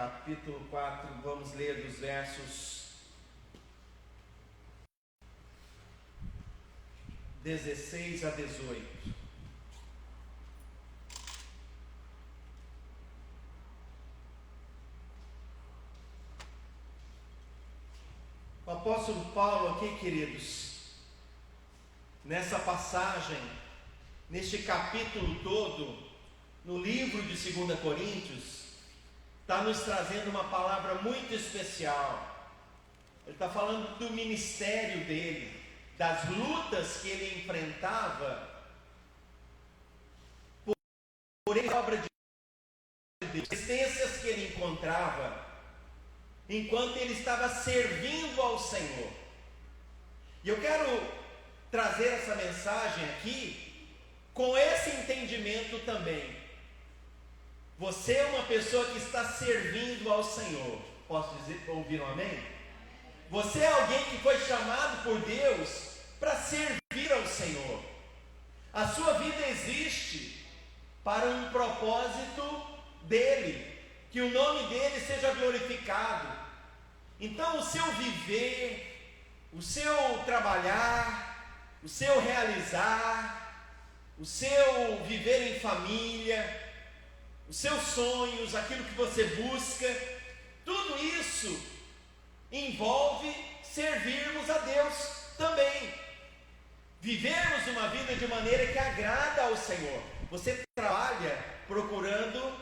capítulo 4, vamos ler dos versos 16 a 18. O apóstolo Paulo aqui, queridos, nessa passagem, neste capítulo todo, no livro de 2 Coríntios, está nos trazendo uma palavra muito especial. Ele está falando do ministério dele, das lutas que ele enfrentava por obra de Deus, resistências que ele encontrava enquanto ele estava servindo ao Senhor. E eu quero trazer essa mensagem aqui com esse entendimento também. Você é uma pessoa que está servindo ao Senhor. Posso ouvir um amém? Você é alguém que foi chamado por Deus para servir ao Senhor. A sua vida existe para um propósito dele, que o nome dele seja glorificado. Então o seu viver, o seu trabalhar, o seu realizar, o seu viver em família, os seus sonhos, aquilo que você busca, tudo isso envolve servirmos a Deus também. Vivermos uma vida de maneira que agrada ao Senhor. Você trabalha procurando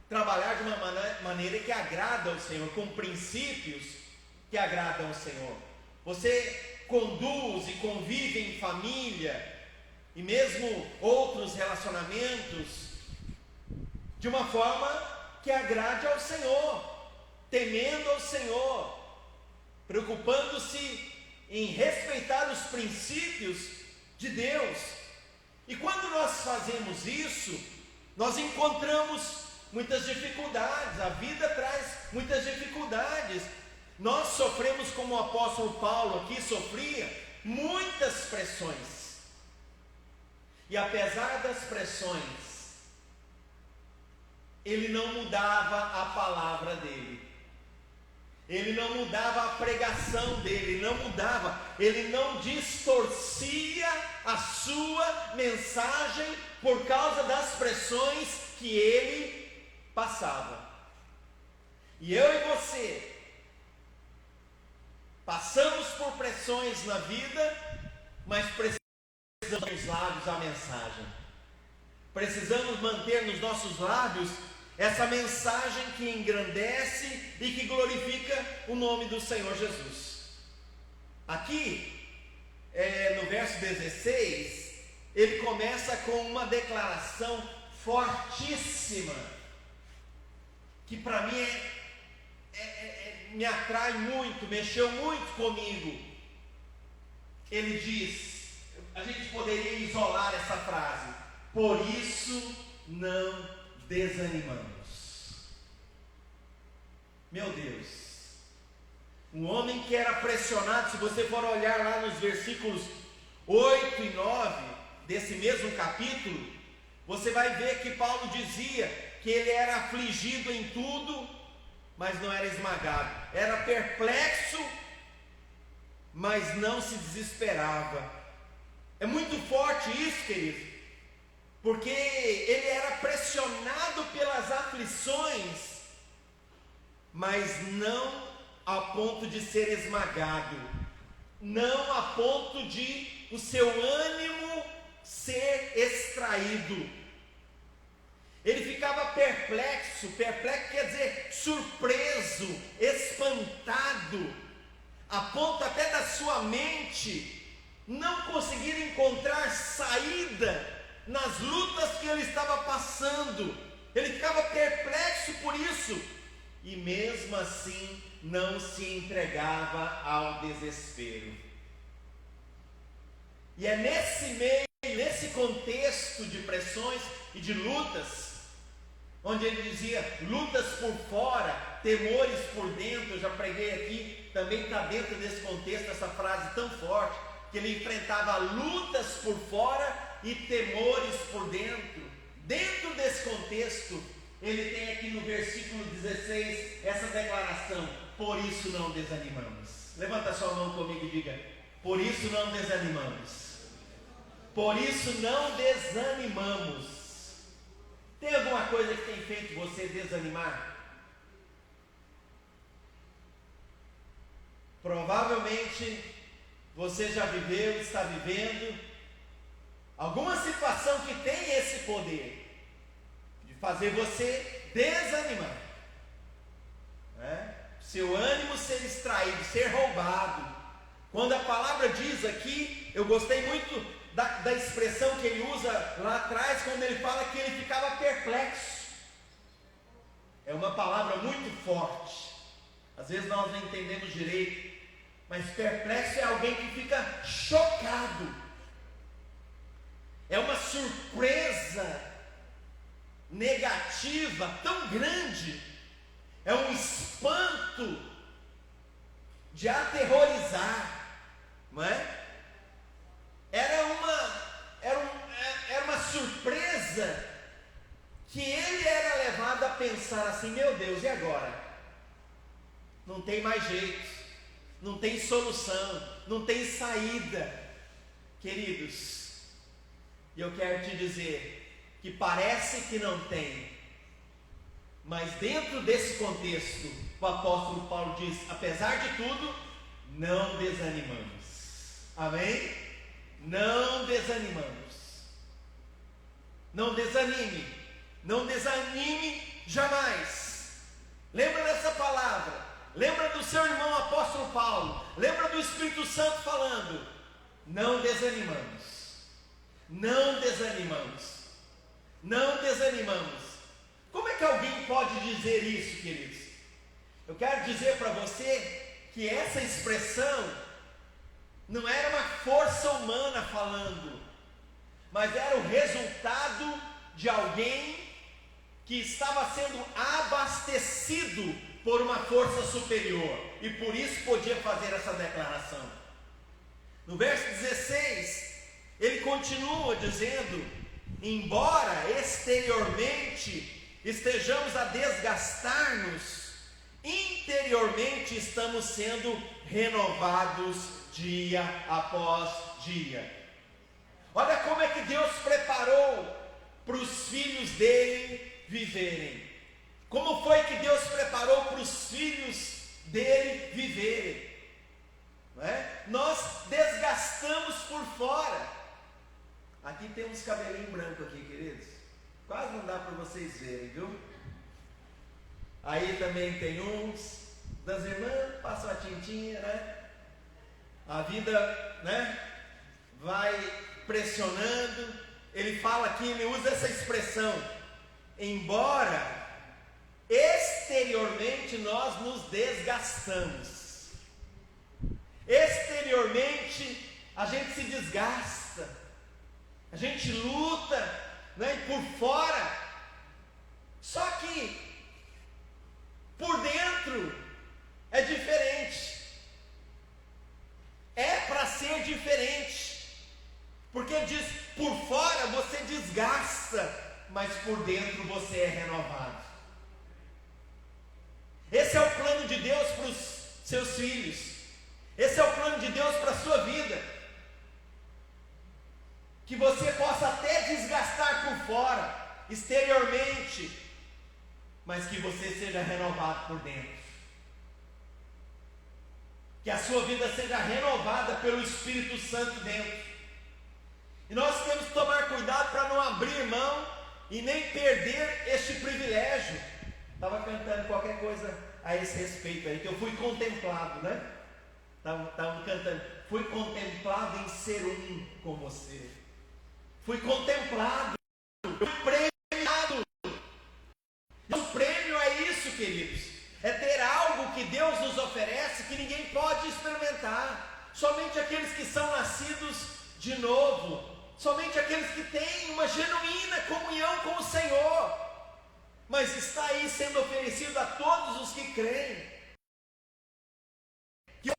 trabalhar de uma maneira que agrada ao Senhor, com princípios que agradam ao Senhor. Você conduz e convive em família e mesmo outros relacionamentos de uma forma que agrade ao Senhor, temendo ao Senhor, preocupando-se em respeitar os princípios de Deus. E quando nós fazemos isso, nós encontramos muitas dificuldades, a vida traz muitas dificuldades. Nós sofremos, como o apóstolo Paulo aqui sofria, muitas pressões. E apesar das pressões, ele não mudava a palavra dele, ele não mudava a pregação dele, ele não distorcia a sua mensagem por causa das pressões que ele passava. E eu e você passamos por pressões na vida, mas precisamos nos lábios a mensagem. Precisamos manter nos nossos lábios essa mensagem que engrandece e que glorifica o nome do Senhor Jesus. Aqui, no verso 16, ele começa com uma declaração fortíssima, que para mim me atrai muito, mexeu muito comigo. Ele diz, a gente poderia isolar essa frase: por isso não desanimamos. Meu Deus, um homem que era pressionado, se você for olhar lá nos versículos 8 e 9 desse mesmo capítulo, você vai ver que Paulo dizia que ele era afligido em tudo, mas não era esmagado, era perplexo, mas não se desesperava. É muito forte isso, querido, porque ele era pressionado pelas aflições, mas não a ponto de ser esmagado, não a ponto de o seu ânimo ser extraído. Ele ficava perplexo quer dizer surpreso, espantado, a ponto até da sua mente não conseguir encontrar saída nas lutas que ele estava passando. Ele ficava perplexo por isso, e mesmo assim não se entregava ao desespero. E é nesse meio, nesse contexto de pressões e de lutas, onde ele dizia lutas por fora, temores por dentro. Eu já preguei aqui, também está dentro desse contexto essa frase tão forte, que ele enfrentava lutas por fora e temores por dentro. Dentro desse contexto, ele tem aqui no versículo 16 essa declaração: por isso não desanimamos. Levanta sua mão comigo e diga: por isso não desanimamos. Por isso não desanimamos. Tem alguma coisa que tem feito você desanimar? Provavelmente você já viveu, está vivendo alguma situação que tem esse poder de fazer você desanimar, né? Seu ânimo ser extraído, ser roubado. Quando a palavra diz aqui, eu gostei muito da expressão que ele usa lá atrás, quando ele fala que ele ficava perplexo. É uma palavra muito forte. Às vezes nós não entendemos direito, mas perplexo é alguém que fica chocado. É uma surpresa negativa tão grande, é um espanto de aterrorizar, não é? Era uma surpresa que ele era levado a pensar assim: meu Deus, e agora? Não tem mais jeito, não tem solução, não tem saída. Queridos, eu quero te dizer que parece que não tem, mas dentro desse contexto, o apóstolo Paulo diz: apesar de tudo, não desanimamos. Amém? Não desanimamos. Não desanime. Não desanime jamais. Lembra dessa palavra. Lembra do seu irmão apóstolo Paulo. Lembra do Espírito Santo falando: não desanimamos. Não desanimamos. Não desanimamos. Como é que alguém pode dizer isso, queridos? Eu quero dizer para você que essa expressão não era uma força humana falando, mas era o resultado de alguém que estava sendo abastecido por uma força superior, e por isso podia fazer essa declaração. No verso 16, ele continua dizendo: embora exteriormente estejamos a desgastar-nos, interiormente estamos sendo renovados dia após dia. Olha como é que Deus preparou para os filhos dele viverem. Como foi que Deus preparou para os filhos dele viverem? Não é? Nós desgastamos por fora. Aqui tem uns cabelinhos brancos aqui, queridos. Quase não dá para vocês verem, viu? Aí também tem uns das irmãs, passam a tintinha, né? A vida, né, vai pressionando. Ele fala aqui, ele usa essa expressão: embora exteriormente nós nos desgastamos. Exteriormente a gente se desgasta, a gente luta, né, e por fora. Só que por dentro é diferente. É para ser diferente, porque diz: por fora você desgasta, mas por dentro você é renovado. Esse é o plano de Deus para os seus filhos. Esse é o plano de Deus para a sua vida. Que você possa até desgastar por fora, exteriormente, mas que você seja renovado por dentro. Que a sua vida seja renovada pelo Espírito Santo dentro. E nós temos que tomar cuidado para não abrir mão e nem perder este privilégio. Estava cantando qualquer coisa a esse respeito aí, que eu fui contemplado, né? Estavam cantando: fui contemplado em ser um com você. Fui contemplado, fui premiado. E o prêmio é isso, queridos. É ter algo que Deus nos oferece que ninguém pode experimentar. Somente aqueles que são nascidos de novo. Somente aqueles que têm uma genuína comunhão com o Senhor. Mas está aí sendo oferecido a todos os que creem. Que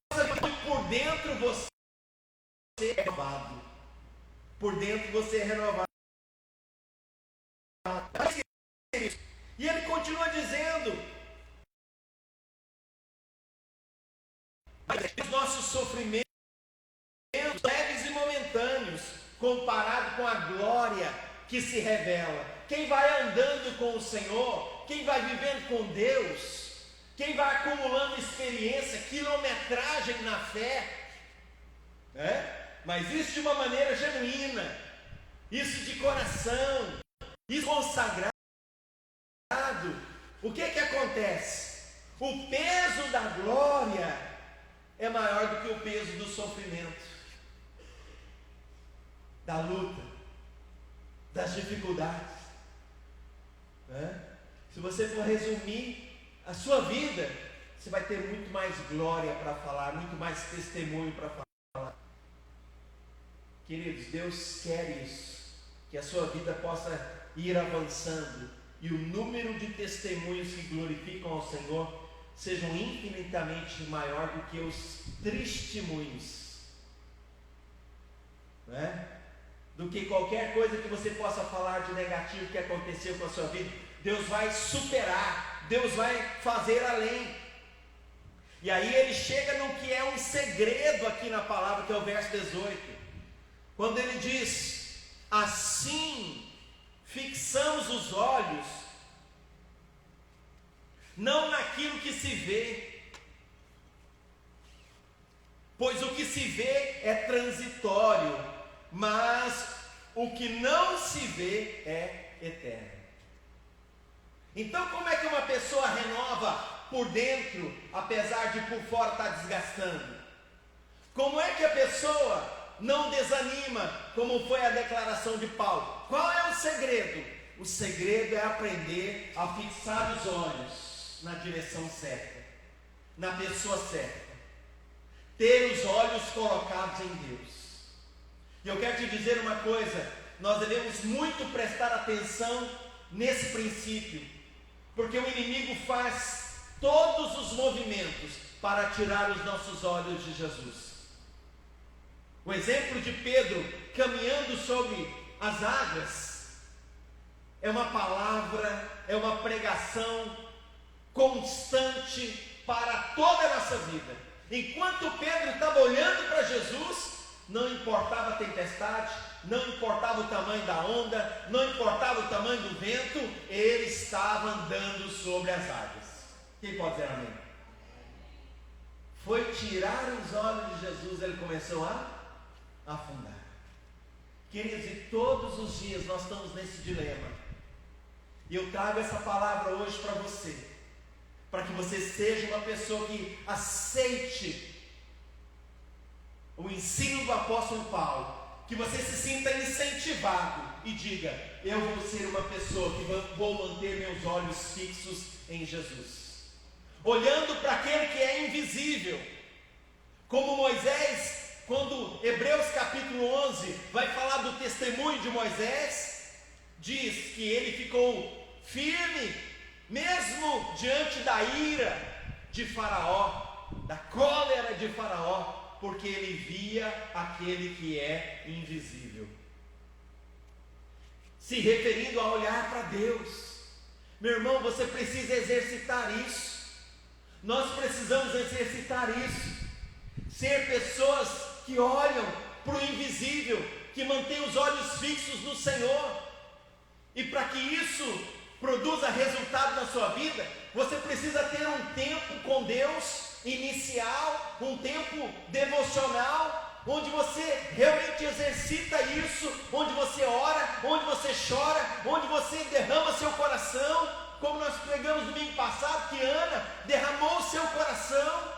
por dentro você é renovado. Por dentro você é renovado. E ele continua dizendo: os nossos sofrimentos leves e momentâneos, comparado com a glória que se revela. Quem vai andando com o Senhor, quem vai vivendo com Deus, quem vai acumulando experiência, quilometragem na fé, mas isso de uma maneira genuína, isso de coração, isso consagrado, o que acontece? O peso da glória é maior do que o peso do sofrimento, da luta, das dificuldades. Se você for resumir a sua vida, você vai ter muito mais glória para falar, muito mais testemunho para falar. Queridos, Deus quer isso, que a sua vida possa ir avançando e o número de testemunhos que glorificam ao Senhor sejam infinitamente maior do que os testemunhos, do que qualquer coisa que você possa falar de negativo que aconteceu com a sua vida. Deus vai superar, Deus vai fazer além. E aí ele chega no que é um segredo aqui na palavra, que é o verso 18, quando ele diz: assim fixamos os olhos não naquilo que se vê, pois o que se vê é transitório, mas o que não se vê é eterno. Então, como é que uma pessoa renova por dentro, apesar de por fora estar desgastando? Como é que a pessoa não desanima, como foi a declaração de Paulo? Qual é o segredo? O segredo é aprender a fixar os olhos na direção certa, na pessoa certa, ter os olhos colocados em Deus. E eu quero te dizer uma coisa: nós devemos muito prestar atenção nesse princípio, porque o inimigo faz todos os movimentos para tirar os nossos olhos de Jesus. O exemplo de Pedro caminhando sobre as águas é uma palavra, é uma pregação constante para toda a nossa vida. Enquanto Pedro estava olhando para Jesus, não importava a tempestade, não importava o tamanho da onda, não importava o tamanho do vento, ele estava andando sobre as águas. Quem pode dizer amém? Foi tirar os olhos de Jesus, ele começou a afundar. Queridos, e todos os dias nós estamos nesse dilema. E eu trago essa palavra hoje para você, para que você seja uma pessoa que aceite o ensino do apóstolo Paulo, que você se sinta incentivado e diga: eu vou ser uma pessoa que vou manter meus olhos fixos em Jesus, olhando para aquele que é invisível, como Moisés, quando Hebreus capítulo 11 vai falar do testemunho de Moisés, diz que ele ficou firme, mesmo diante da ira de Faraó, da cólera de Faraó, porque ele via aquele que é invisível. Se referindo a olhar para Deus. Meu irmão, você precisa exercitar isso. Nós precisamos exercitar isso. Ser pessoas que olham para o invisível, que mantêm os olhos fixos no Senhor. E para que isso produza resultado na sua vida, você precisa ter um tempo com Deus inicial, um tempo devocional, onde você realmente exercita isso, onde você ora, onde você chora, onde você derrama seu coração, como nós pregamos no domingo passado, que Ana derramou o seu coração,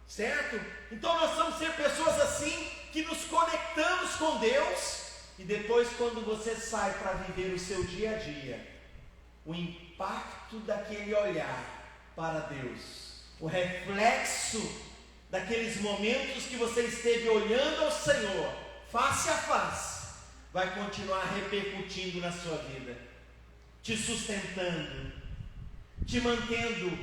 certo? Então nós vamos ser pessoas assim, que nos conectamos com Deus, e depois quando você sai para viver o seu dia a dia, o impacto daquele olhar para Deus, o reflexo daqueles momentos que você esteve olhando ao Senhor, face a face, vai continuar repercutindo na sua vida, te sustentando, te mantendo,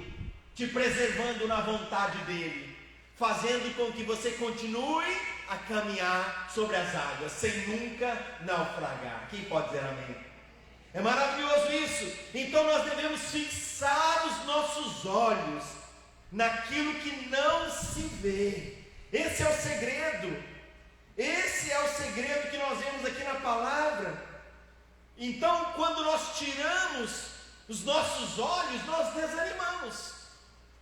te preservando na vontade dEle, fazendo com que você continue a caminhar sobre as águas, sem nunca naufragar. Quem pode dizer amém? É maravilhoso isso. Então Então nós devemos fixar os nossos olhos naquilo que não se vê. Esse é o segredo. Esse é o segredo que nós vemos aqui na palavra. Então, quando nós tiramos os nossos olhos, nós desanimamos.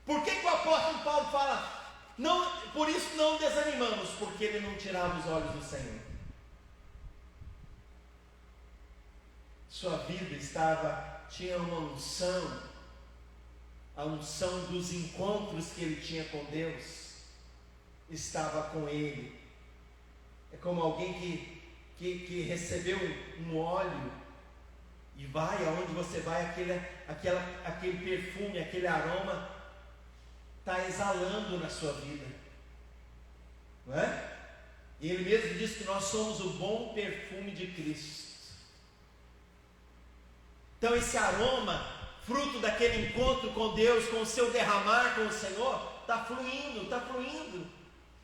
Por que o apóstolo Paulo fala, não, por isso não desanimamos? Porque ele não tirava os olhos do Senhor. Sua vida tinha uma unção, a unção dos encontros que ele tinha com Deus, estava com ele. É como alguém que recebeu um óleo, e vai, aonde você vai, aquele perfume, aquele aroma, está exalando na sua vida, não é? E ele mesmo diz que nós somos o bom perfume de Cristo. Então esse aroma, fruto daquele encontro com Deus, com o seu derramar com o Senhor, está fluindo,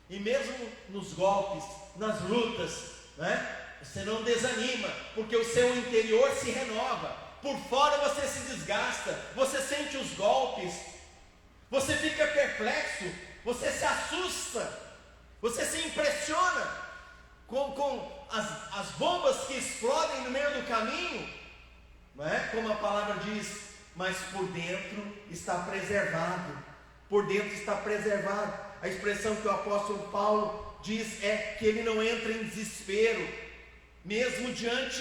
e mesmo nos golpes, nas lutas, né? Você não desanima, porque o seu interior se renova. Por fora você se desgasta, você sente os golpes, você fica perplexo, você se assusta, você se impressiona com as bombas que explodem no meio do caminho, não é? Como a palavra diz, mas por dentro está preservado. Por dentro está preservado. A expressão que o apóstolo Paulo diz é que ele não entra em desespero, mesmo diante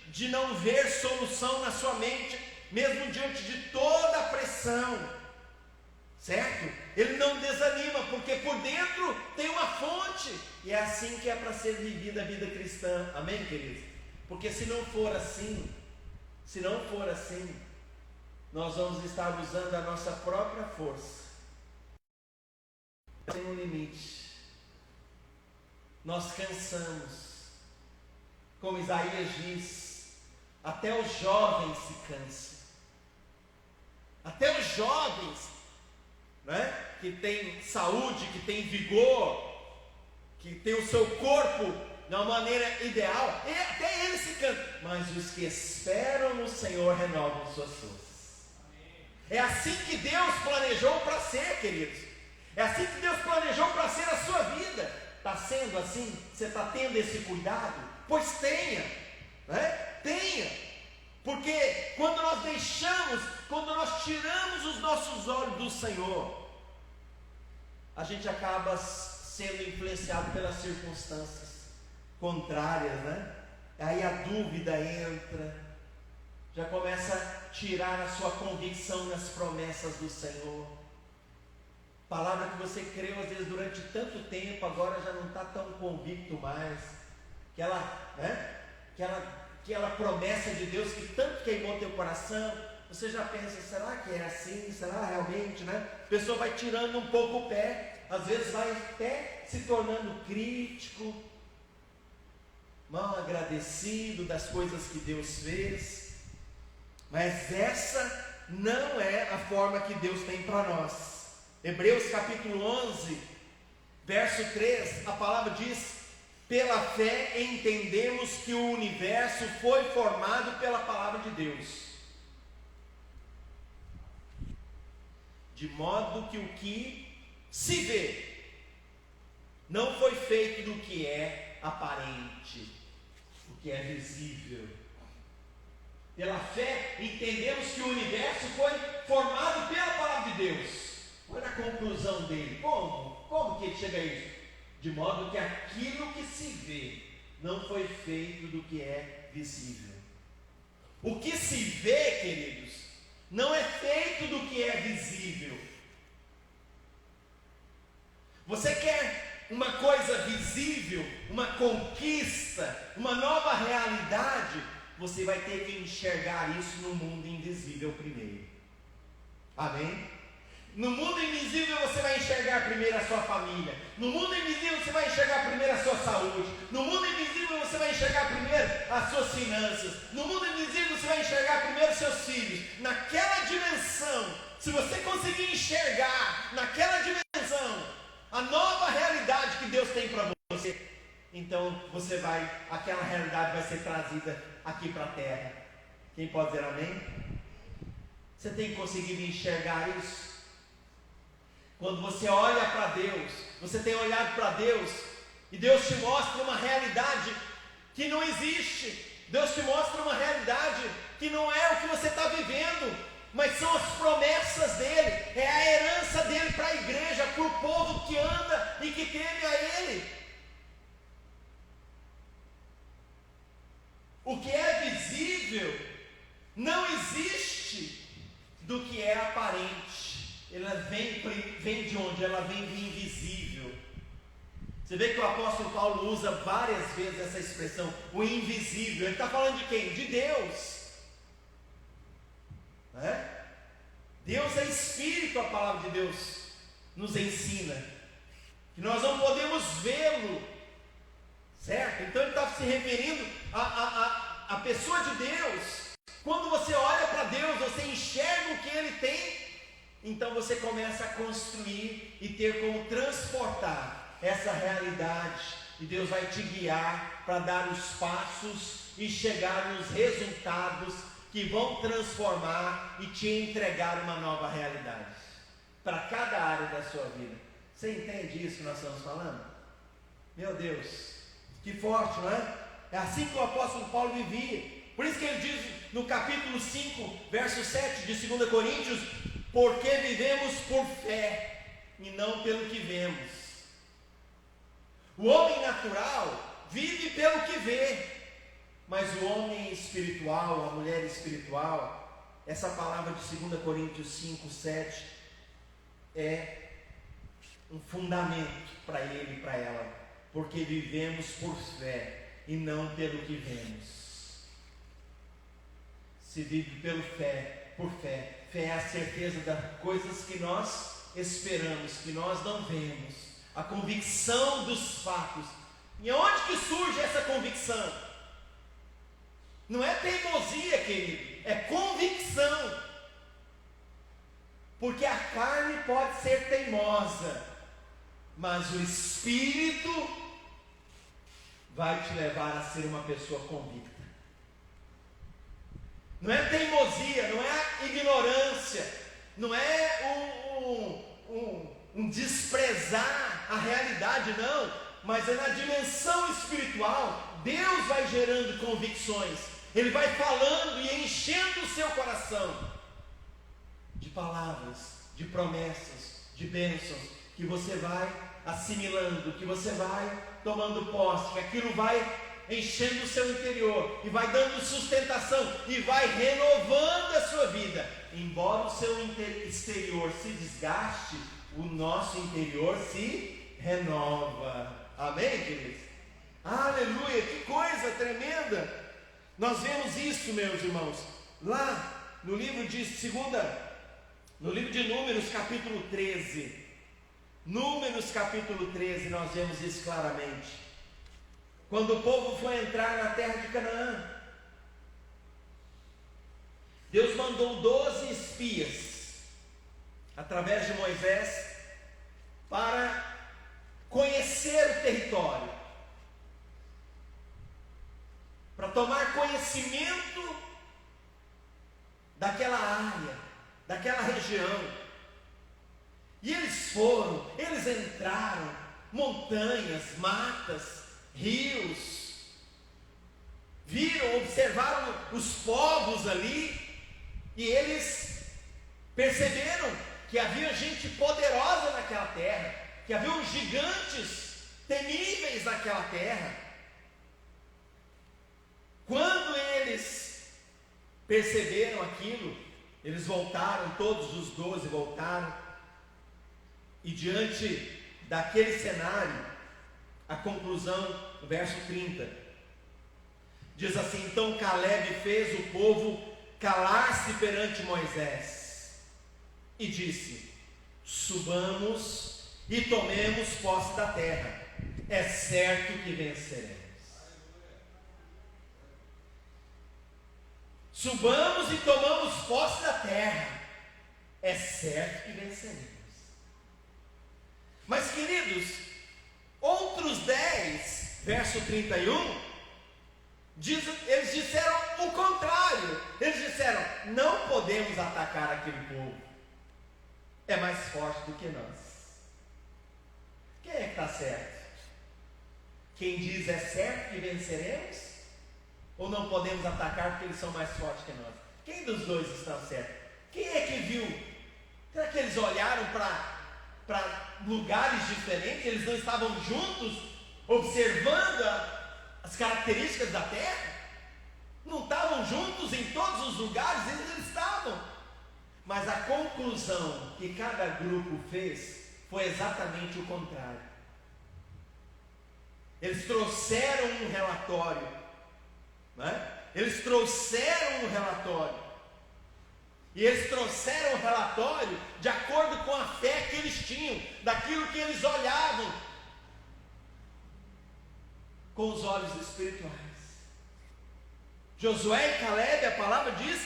de não ver solução na sua mente, mesmo diante de toda a pressão, certo? Ele não desanima, porque por dentro tem uma fonte, e é assim que é para ser vivida a vida cristã, amém, queridos? Porque se não for assim, nós vamos estar usando a nossa própria força, tem um limite, nós cansamos. Como Isaías diz, até os jovens se cansam. Até os jovens, né, que têm saúde, que têm vigor, que têm o seu corpo de uma maneira ideal, e até eles se cansam. Mas os que esperam no Senhor renovam suas forças. É assim que Deus planejou para ser, queridos. É assim que Deus planejou para ser a sua vida. Está sendo assim? Você está tendo esse cuidado? Pois tenha, né? Tenha, porque quando nós tiramos os nossos olhos do Senhor, a gente acaba sendo influenciado pelas circunstâncias contrárias, né? Aí a dúvida entra, já começa a tirar a sua convicção nas promessas do Senhor. Palavra que você creu às vezes durante tanto tempo, agora já não está tão convicto mais. Aquela promessa de Deus que tanto queimou teu coração, você já pensa, será que é assim? Será realmente, né? A pessoa vai tirando um pouco o pé, às vezes vai até se tornando crítico, mal agradecido das coisas que Deus fez, mas essa não é a forma que Deus tem para nós. Hebreus capítulo 11, verso 3, a palavra diz: pela fé entendemos que o universo foi formado pela palavra de Deus, de modo que o que se vê não foi feito do que é aparente, o que é visível. Pela fé entendemos que o universo foi formado pela palavra de Deus. Olha a conclusão dele. Como que ele chega a isso? De modo que aquilo que se vê não foi feito do que é visível. O que se vê, queridos, não é feito do que é visível. Você quer uma coisa visível, uma conquista, uma nova realidade, você vai ter que enxergar isso no mundo invisível primeiro. Amém? No mundo invisível você vai enxergar primeiro a sua família. No mundo invisível você vai enxergar primeiro a sua saúde. No mundo invisível você vai enxergar primeiro as suas finanças. No mundo invisível você vai enxergar primeiro os seus filhos. Naquela dimensão, se você conseguir enxergar naquela dimensão a nova realidade que Deus tem para você, então aquela realidade vai ser trazida aqui para a terra. Quem pode dizer amém? Você tem conseguido enxergar isso? Quando você olha para Deus, você tem olhado para Deus, e Deus te mostra uma realidade que não existe. Deus te mostra uma realidade que não é o que você está vivendo, mas são as promessas dele, é a herança dele para a igreja, para o povo que anda e que teme a ele. O que é visível não existe do que é aparente. Ela vem de onde? Ela vem do invisível. Você vê que o apóstolo Paulo usa várias vezes essa expressão, o invisível. Ele está falando de quem? De Deus. Deus é Espírito, a palavra de Deus nos ensina, que nós não podemos vê-lo, certo? Então ele está se referindo à pessoa de Deus. Quando você olha para Deus, você enxerga o que Ele tem, então você começa a construir e ter como transportar essa realidade, e Deus vai te guiar para dar os passos e chegar nos resultados que vão transformar e te entregar uma nova realidade para cada área da sua vida. Você entende isso que nós estamos falando? Meu Deus, que forte, não é? É assim que o apóstolo Paulo vivia. Por isso que ele diz no capítulo 5, verso 7 de 2 Coríntios: porque vivemos por fé e não pelo que vemos. O homem natural vive pelo que vê, mas o homem espiritual, a mulher espiritual, essa palavra de 2 Coríntios 5, 7 é um fundamento para ele e para ela, porque vivemos por fé e não pelo que vemos. Se vive pelo fé, por fé. Fé é a certeza das coisas que nós esperamos, que nós não vemos, a convicção dos fatos. E onde que surge essa convicção? Não é teimosia, querido, é convicção. Porque a carne pode ser teimosa, mas o Espírito vai te levar a ser uma pessoa convicta. Não é teimosia, não é ignorância, não é um desprezar a realidade, não, mas é na dimensão espiritual. Deus vai gerando convicções, Ele vai falando e enchendo o seu coração de palavras, de promessas, de bênçãos, que você vai assimilando, que você vai tomando posse, que aquilo vai enchendo o seu interior, e vai dando sustentação, e vai renovando a sua vida. Embora o seu exterior se desgaste, o nosso interior se renova. Amém, queridos? Aleluia, que coisa tremenda! Nós vemos isso, meus irmãos, lá no livro de Números, capítulo 13. Números, capítulo 13, nós vemos isso claramente. Quando o povo foi entrar na terra de Canaã, Deus mandou 12 espias, através de Moisés, para conhecer o território, para tomar conhecimento daquela área, daquela região. E eles foram, eles entraram, montanhas, matas, rios, viram, observaram os povos ali, e eles perceberam que havia gente poderosa naquela terra, que havia gigantes temíveis naquela terra. Quando eles perceberam aquilo, eles voltaram, todos os 12 voltaram, e diante daquele cenário, a conclusão, no verso 30, diz assim: então Caleb fez o povo calar-se perante Moisés, e disse: subamos e tomemos posse da terra, é certo que venceremos. Subamos e tomamos posse da terra, é certo que venceremos. Mas, queridos, outros 10, verso 31, Eles disseram o contrário. Eles disseram: não podemos atacar aquele povo, é mais forte do que nós. Quem é que está certo? Quem diz é certo que venceremos? Ou não podemos atacar porque eles são mais fortes que nós? Quem dos dois está certo? Quem é que viu? Será que eles olharam para lugares diferentes? Eles não estavam juntos, observando as características da terra? Não estavam juntos em todos os lugares? Eles estavam. Mas a conclusão que cada grupo fez foi exatamente o contrário. Eles trouxeram um relatório, né? Eles trouxeram um relatório. E eles trouxeram o relatório de acordo com a fé que eles tinham, daquilo que eles olhavam com os olhos espirituais. Josué e Caleb, a palavra diz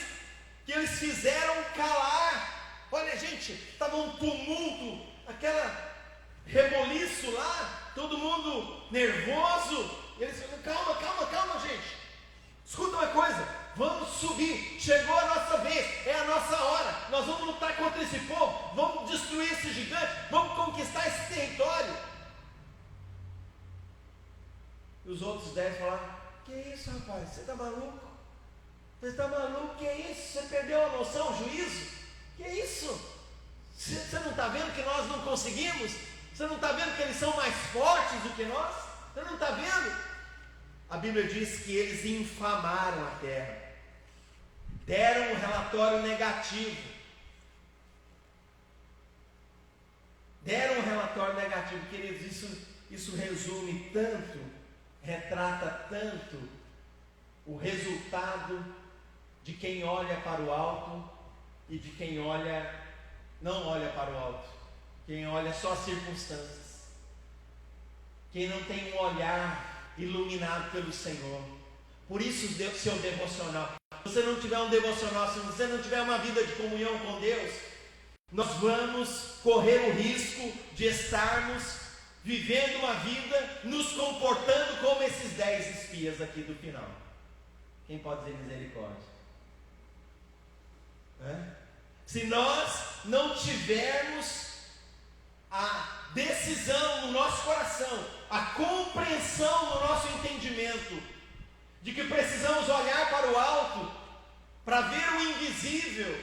que eles fizeram calar. Olha, gente, estava um tumulto, aquela reboliço lá, todo mundo nervoso. E eles falaram: calma, gente. Escuta uma coisa, vamos subir, chegou a nossa vez, é a nossa hora, nós vamos lutar contra esse povo, vamos destruir esse gigante, vamos conquistar esse território. E os outros 10 falaram: que isso, rapaz, você está maluco? Você está maluco, que isso? Você perdeu a noção, o juízo? Que isso? Você não está vendo que nós não conseguimos? Você não está vendo que eles são mais fortes do que nós? Você não está vendo? A Bíblia diz que eles infamaram a terra, deram um relatório negativo. Queridos, isso resume tanto, retrata tanto o resultado de quem olha para o alto e de quem não olha para o alto, quem olha só as circunstâncias, quem não tem um olhar iluminado pelo Senhor. Por isso, seu devocional, se você não tiver um devocional, se você não tiver uma vida de comunhão com Deus, nós vamos correr o risco de estarmos vivendo uma vida, nos comportando como esses 10 espias aqui do final. Quem pode dizer misericórdia? Se nós não tivermos a decisão no nosso coração, a compreensão no nosso entendimento, de que precisamos olhar para o alto, para ver o invisível,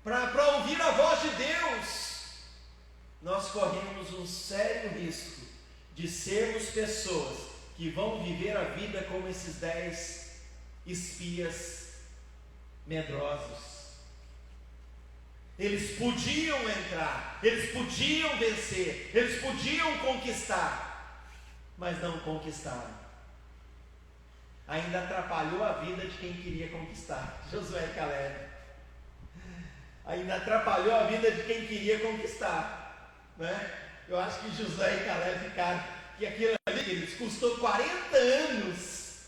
para ouvir a voz de Deus, nós corremos um sério risco de sermos pessoas que vão viver a vida como esses 10 espias medrosos. Eles podiam entrar, eles podiam vencer, eles podiam conquistar, mas não conquistaram. Ainda atrapalhou a vida de quem queria conquistar. Josué e Caleb. Ainda atrapalhou a vida de quem queria conquistar, Eu acho que Josué e Caleb ficaram, que aquilo ali, eles custou 40 anos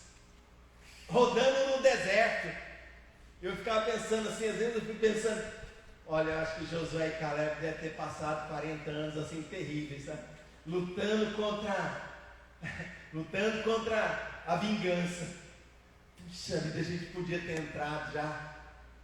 rodando no deserto. Eu ficava pensando assim, às vezes eu fico pensando: olha, eu acho que Josué e Caleb devem ter passado 40 anos assim terríveis, sabe? Lutando contra a vingança. Puxa vida, a gente podia ter entrado já.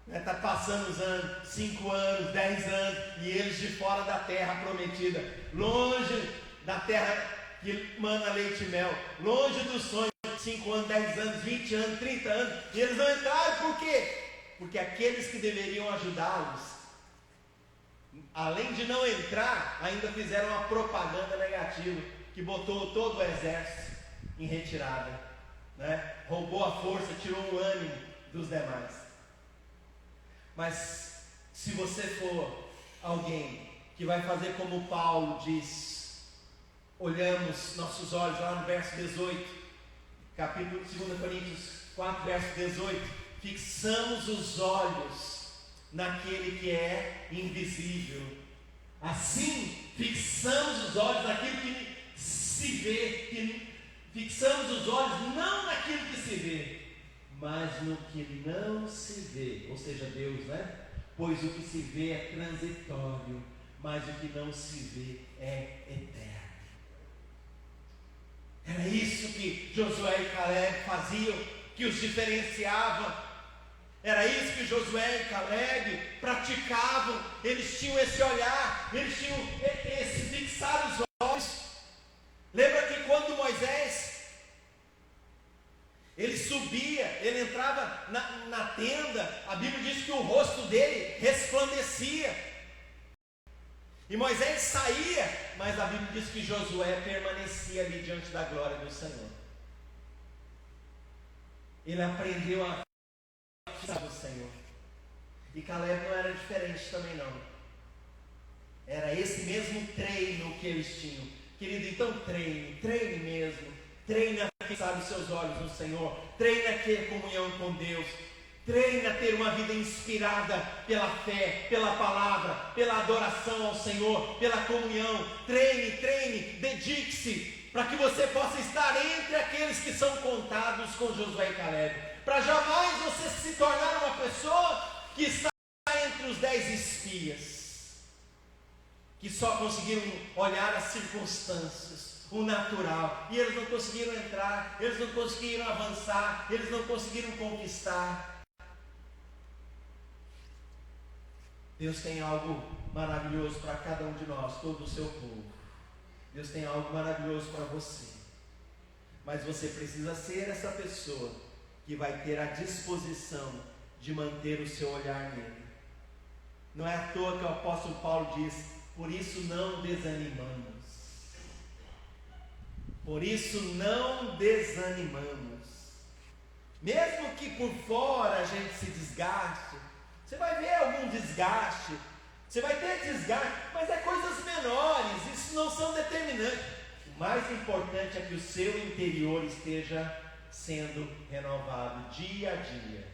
Está passando os anos, 5 anos, 10 anos, e eles de fora da terra prometida, longe da terra que mana leite e mel, longe dos sonhos, 5 anos, 10 anos, 20 anos, 30 anos, e eles não entraram. Por quê? Porque aqueles que deveriam ajudá-los, além de não entrar, ainda fizeram uma propaganda negativa, que botou todo o exército em retirada, roubou a força, tirou o ânimo dos demais. Mas se você for alguém que vai fazer como Paulo diz, olhamos nossos olhos lá no verso 18, capítulo 2 Coríntios 4, verso 18, fixamos os olhos naquele que é invisível. Assim, fixamos os olhos naquilo que se vê, fixamos os olhos não naquilo que se vê, mas no que não se vê, ou seja, Deus, Pois o que se vê é transitório, mas o que não se vê é eterno. Era isso que Josué e Caleb faziam, que os diferenciava. Era isso que Josué e Caleb praticavam. Eles tinham esse olhar, eles tinham esse fixar os olhos. Lembra que quando Moisés, ele subia, ele entrava na tenda, a Bíblia diz que o rosto dele resplandecia. E Moisés saía, mas a Bíblia diz que Josué permanecia ali diante da glória do Senhor. Ele aprendeu a fixar do Senhor. E Caleb não era diferente também não. Era esse mesmo treino que eles tinham. Querido, então treine mesmo. Treine a fixar os seus olhos no Senhor. Treine a ter comunhão com Deus. Treine a ter uma vida inspirada pela fé, pela palavra, pela adoração ao Senhor, pela comunhão. Treine, dedique-se, para que você possa estar entre aqueles que são contados com Josué e Caleb. Para jamais você se tornar uma pessoa que está entre os 10 espias, que só conseguiram olhar as circunstâncias, o natural, e eles não conseguiram entrar, eles não conseguiram avançar, eles não conseguiram conquistar. Deus tem algo maravilhoso para cada um de nós, todo o seu povo. Deus tem algo maravilhoso para você. Mas você precisa ser essa pessoa que vai ter a disposição de manter o seu olhar nele. Não é à toa que o apóstolo Paulo diz: por isso não desanimamos. Por isso não desanimamos. Mesmo que por fora a gente se desgaste, você vai ver algum desgaste, você vai ter desgaste, mas é coisas menores, isso não são determinantes. O mais importante é que o seu interior esteja sendo renovado dia a dia.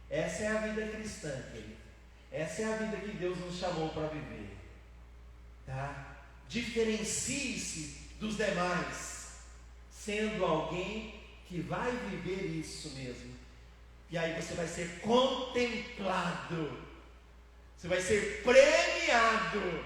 Essa é a vida cristã, querido. Essa é a vida que Deus nos chamou para viver. Tá? Diferencie-se dos demais, sendo alguém que vai viver isso mesmo. E aí você vai ser contemplado, você vai ser premiado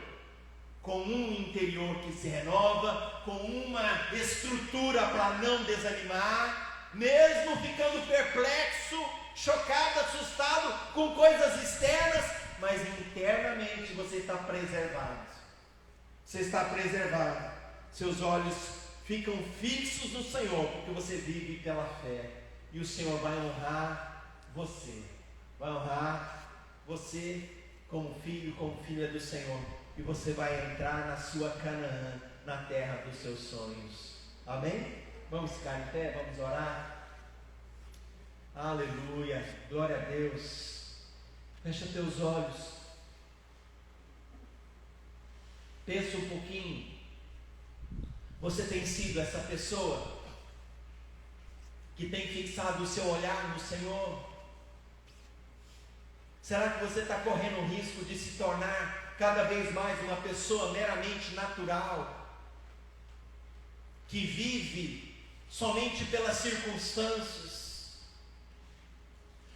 com um interior que se renova, com uma estrutura para não desanimar, mesmo ficando perplexo, chocado, assustado com coisas externas, mas internamente você está preservado. Você está preservado. Seus olhos ficam fixos no Senhor, porque você vive pela fé. E o Senhor vai honrar você. Vai honrar você como filho, como filha do Senhor. E você vai entrar na sua Canaã, na terra dos seus sonhos. Amém? Vamos ficar em pé, vamos orar. Aleluia, glória a Deus. Fecha teus olhos. Pensa um pouquinho. Você tem sido essa pessoa que tem fixado o seu olhar no Senhor? Será que você está correndo o risco de se tornar cada vez mais uma pessoa meramente natural, que vive somente pelas circunstâncias,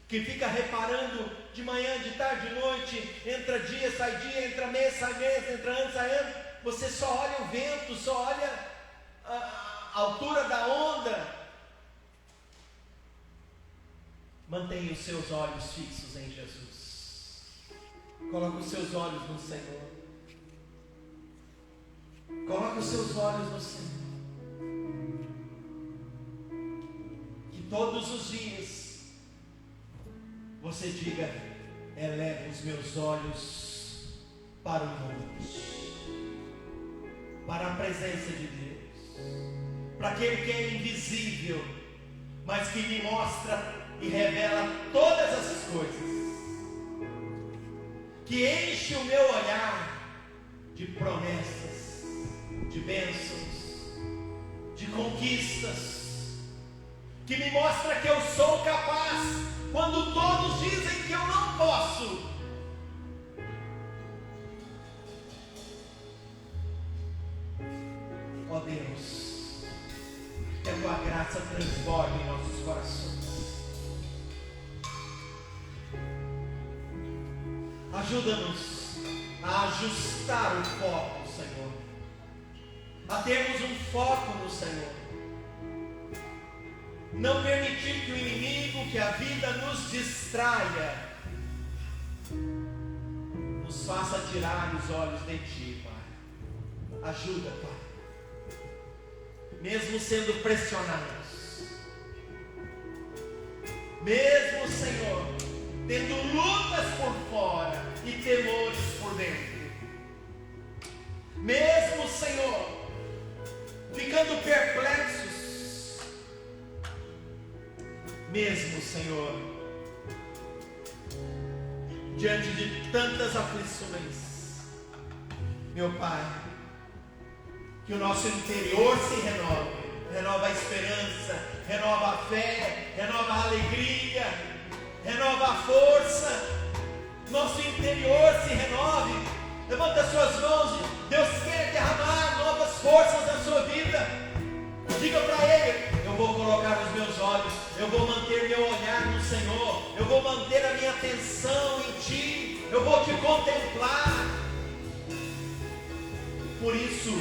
que fica reparando de manhã, de tarde, de noite, entra dia, sai dia, entra mês, sai mês, entra ano, sai ano, você só olha o vento, só olha a altura da onda? Mantenha os seus olhos fixos em Jesus. Coloque os seus olhos no Senhor. Coloque os seus olhos no Senhor. Que todos os dias você diga: eleve os meus olhos para o monte, para a presença de Deus, para aquele que é invisível, mas que me mostra e revela todas essas coisas, que enche o meu olhar de promessas, de bênçãos, de conquistas, que me mostra que eu sou capaz, quando todos dizem que eu não posso. Ó Deus, que a tua graça transborde em nossos corações. Ajuda-nos a ajustar o foco, Senhor. a termos um foco no Senhor. Não permitir que o inimigo, que a vida nos distraia, nos faça tirar os olhos de Ti, Pai. Ajuda, Pai. Mesmo sendo pressionados, mesmo, Senhor, tendo lutas por fora e temores por dentro, mesmo, Senhor, ficando perplexos, mesmo, Senhor, diante de tantas aflições, meu Pai, que o nosso interior se renova a esperança, renova a fé, renova a alegria, renova a força, nosso interior se renove. Levanta as suas mãos, Deus quer derramar novas forças na sua vida. Diga para Ele: eu vou colocar os meus olhos, eu vou manter meu olhar no Senhor, eu vou manter a minha atenção em Ti, eu vou Te contemplar. Por isso,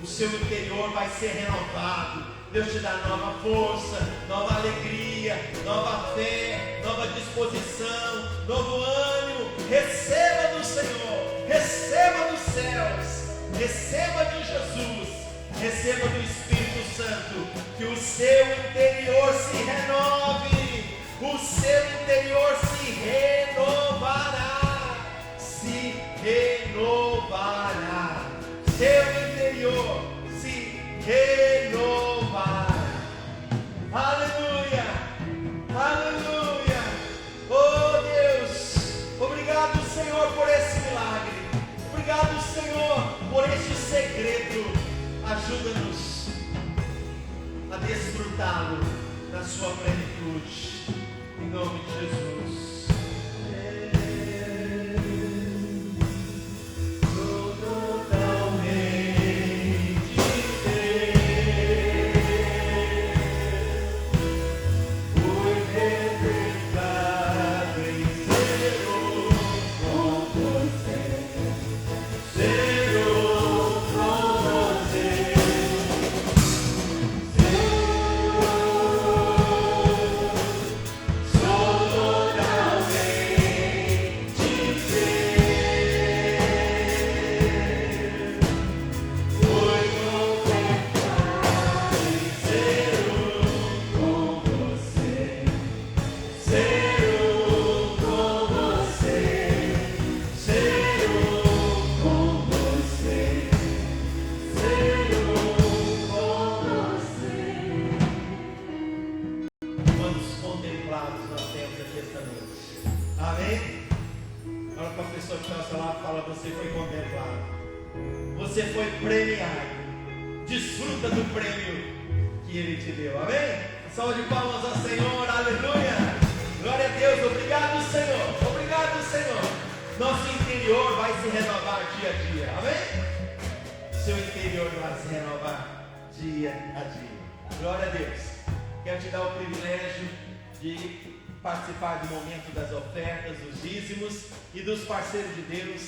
o seu interior vai ser renovado. Deus te dá nova força, nova alegria, nova fé, nova disposição, novo ânimo. Receba do Senhor, receba dos céus, receba de Jesus, receba do Espírito Santo. Que o seu interior se renove, o seu interior se renovará, se renovará, seu interior se renovará. Aleluia, aleluia. Oh Deus, obrigado, Senhor, por esse milagre. Obrigado, Senhor, por este segredo. Ajuda-nos a desfrutá-lo na sua plenitude, em nome de Jesus. Participar do momento das ofertas, dos dízimos e dos parceiros de Deus.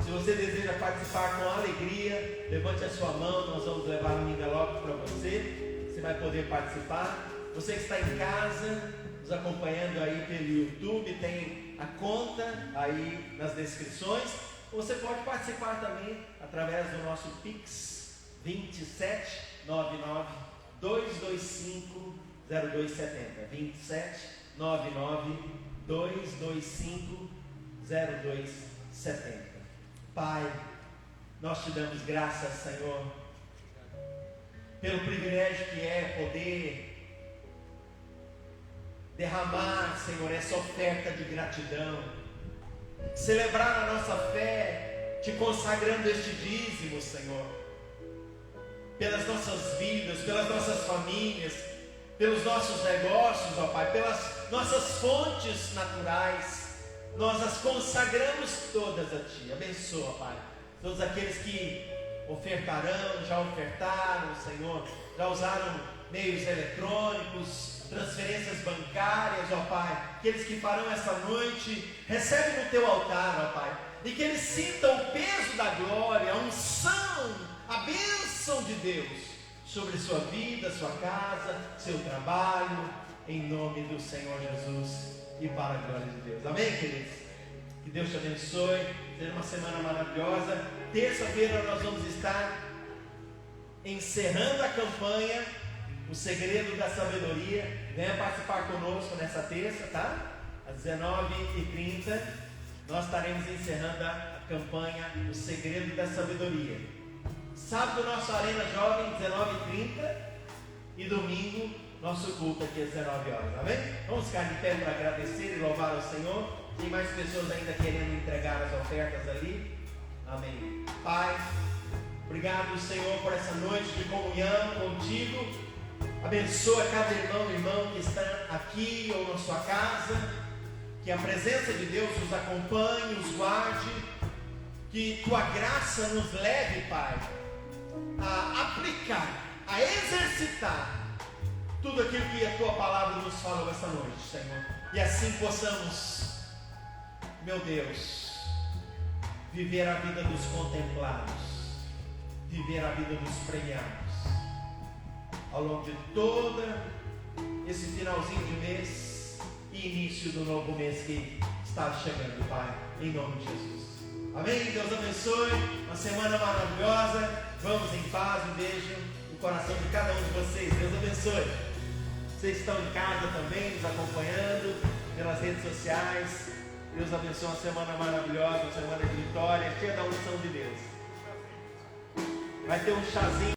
Se você deseja participar com alegria, levante a sua mão, nós vamos levar um envelope para você. Você vai poder participar. Você que está em casa, nos acompanhando aí pelo YouTube, tem a conta aí nas descrições. Você pode participar também através do nosso Pix 2799 225 0270 27 99-225-0270. Pai, nós te damos graças, Senhor, pelo privilégio que é poder derramar, Senhor, essa oferta de gratidão, celebrar a nossa fé, te consagrando este dízimo, Senhor, pelas nossas vidas, pelas nossas famílias, pelos nossos negócios, ó Pai, pelas nossas fontes naturais, nós as consagramos todas a Ti. Abençoa, Pai, todos aqueles que ofertarão, já ofertaram, Senhor, já usaram meios eletrônicos, transferências bancárias, ó Pai, aqueles que farão essa noite, recebe no teu altar, ó Pai, e que eles sintam o peso da glória, a unção, a bênção de Deus sobre sua vida, sua casa, seu trabalho, em nome do Senhor Jesus e para a glória de Deus. Amém, queridos? Que Deus te abençoe, seja uma semana maravilhosa. Terça-feira nós vamos estar encerrando a campanha O Segredo da Sabedoria. Venha participar conosco nessa terça, tá? Às 19h30 nós estaremos encerrando a campanha O Segredo da Sabedoria. Sábado nosso Arena Jovem 19h30 e domingo nosso culto aqui às 19 horas, amém? Vamos ficar de pé para agradecer e louvar ao Senhor. Tem mais pessoas ainda querendo entregar as ofertas ali, amém? Pai, obrigado, Senhor, por essa noite de comunhão contigo. Abençoa cada irmão e irmã que está aqui ou na sua casa, que a presença de Deus os acompanhe, os guarde, que tua graça nos leve, Pai, a aplicar, a exercitar tudo aquilo que a tua palavra nos falou essa noite, Senhor, e assim possamos, meu Deus, viver a vida dos contemplados, viver a vida dos premiados, ao longo de todo esse finalzinho de mês e início do novo mês que está chegando, Pai, em nome de Jesus. Amém? Deus abençoe, uma semana maravilhosa. Vamos em paz, um beijo no coração de cada um de vocês. Deus abençoe. Vocês estão em casa também, nos acompanhando pelas redes sociais. Deus abençoe, uma semana maravilhosa, uma semana de vitória, cheia da unção de Deus. Vai ter um chazinho.